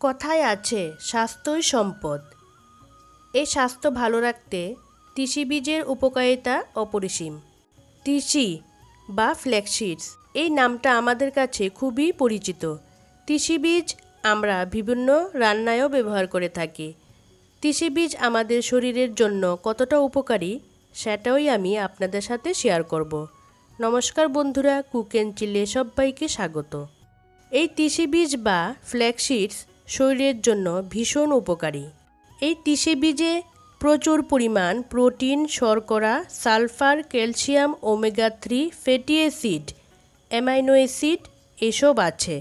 কথায় আছে স্বাস্থ্যই সম্পদ। এই স্বাস্থ্য ভালো রাখতে তিসি বীজের উপকারিতা অপরিসীম। তিসি বা ফ্ল্যাক্সিডস এই নামটা আমাদের কাছে খুবই পরিচিত। তিসি বীজ আমরা বিভিন্ন রান্নায়ও ব্যবহার করে থাকি। তিসি বীজ আমাদের শরীরের জন্য কতটা উপকারী সেটাই আমি আপনাদের সাথে শেয়ার করব। নমস্কার বন্ধুরা, কুক অ্যান্ড চিলে সবাইকে স্বাগত। এই তিসি বীজ বা ফ্ল্যাক্সিডস শরীরের জন্য ভীষণ উপকারী। এই তিসি বীজে প্রচুর পরিমাণ প্রোটিন, শর্করা, sulphur, calcium, omega 3 fatty acid, amino acid এসব আছে,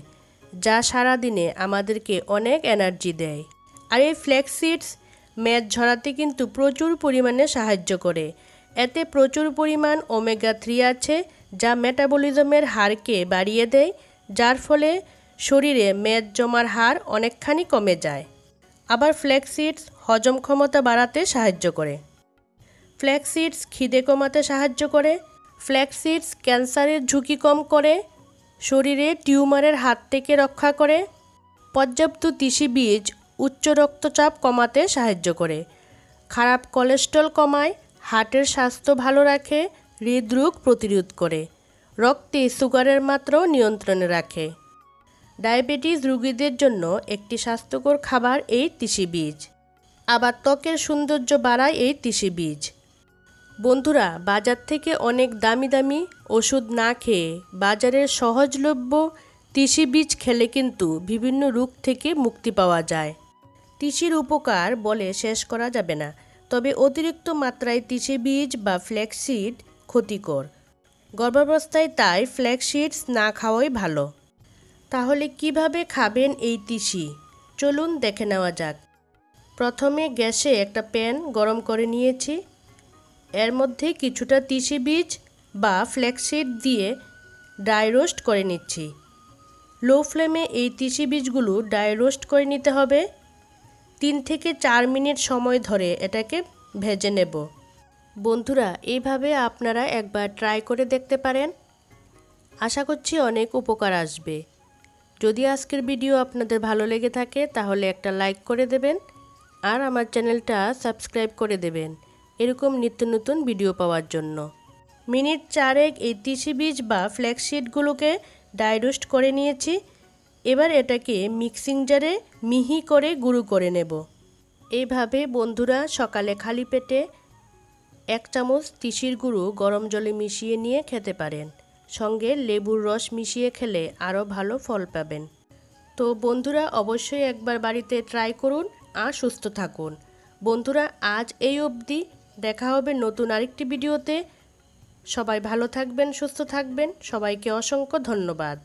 যা সারাদিনে আমাদেরকে অনেক এনার্জি দেয়। আর এই ফ্ল্যাক্সিডস মেদ ঝরাতে কিন্তু প্রচুর পরিমাণে সাহায্য করে। এতে প্রচুর পরিমাণ ওমেগা 3 আছে, যা মেটাবলিজমের হারকে বাড়িয়ে দেয়, যার ফলে শরীরে মেদ জমার হার অনেকখানি কমে যায়। আবার ফ্ল্যাক্সিডস হজম ক্ষমতা বাড়াতে সাহায্য করে। ফ্ল্যাক্সিডস খিদে কমাতে সাহায্য করে। ফ্ল্যাক্সিডস ক্যান্সারের ঝুঁকি কম করে, শরীরে টিউমারের হাত থেকে রক্ষা করে। পর্যাপ্ত তিসি বীজ উচ্চ রক্তচাপ কমাতে সাহায্য করে, খারাপ কোলেস্টেরল কমায়, হার্টের স্বাস্থ্য ভালো রাখে, হৃদরোগ প্রতিরোধ করে, রক্তে সুগারের মাত্রাও নিয়ন্ত্রণে রাখে। ডায়াবেটিস রোগীদের জন্য একটি স্বাস্থ্যকর খাবার এই তিসি বীজ। আবার ত্বকের সৌন্দর্য বাড়ায় এই তিসি বীজ। বন্ধুরা, বাজার থেকে অনেক দামি দামি ওষুধ না খেয়ে বাজারের সহজলভ্য তিসি বীজ খেলে কিন্তু বিভিন্ন রোগ থেকে মুক্তি পাওয়া যায়। তিসির উপকার বলে শেষ করা যাবে না, তবে অতিরিক্ত মাত্রায় তিসি বীজ বা ফ্ল্যাক্সিড ক্ষতিকর। গর্ভাবস্থায় তাই ফ্ল্যাক্সিডস না খাওয়াই ভালো। তাহলে কিভাবে খাবেন এই তিসি, চলুন দেখে নেওয়া যাক। প্রথমে গ্যাসে একটা প্যান গরম করে নিয়েছি। এর মধ্যে কিছুটা তিসি বীজ বা ফ্ল্যাক্সিড দিয়ে ড্রাই রোস্ট করে নিচ্ছি। লো ফ্লেমে এই তিসি বীজগুলো ড্রাই রোস্ট করে নিতে হবে। 3 থেকে 4 মিনিট সময় ধরে এটাকে ভেজে নেব। বন্ধুরা, এইভাবে আপনারা একবার ট্রাই করে দেখতে পারেন। আশা করছি অনেক উপকার আসবে। যদি আজকের ভিডিও আপনাদের ভালো লেগে থাকে তাহলে একটা লাইক করে দেবেন আর আমার চ্যানেলটা সাবস্ক্রাইব করে দেবেন এরকম নিত্য নতুন ভিডিও পাওয়ার জন্য। মিনিট 4 এই তিসি বীজ বা ফ্ল্যাক্সিডগুলোকে ড্রাই রোস্ট করে নিয়েছি। এবার এটাকে মিক্সিং জারে মিহি করে গুঁড়ো করে নেব। এইভাবে বন্ধুরা সকালে খালি পেটে 1 চামচ তিসির গুঁড়ো গরম জলে মিশিয়ে নিয়ে খেতে পারেন। সঙ্গে লেবুর রস মিশিয়ে খেলে আরও ভালো ফল পাবেন। তো বন্ধুরা, অবশ্যই একবার বাড়িতে ট্রাই করুন আর সুস্থ থাকুন। বন্ধুরা, আজ এই অবধি। দেখা হবে নতুন আরেকটি ভিডিওতে। সবাই ভালো থাকবেন, সুস্থ থাকবেন। সবাইকে অসংখ্য ধন্যবাদ।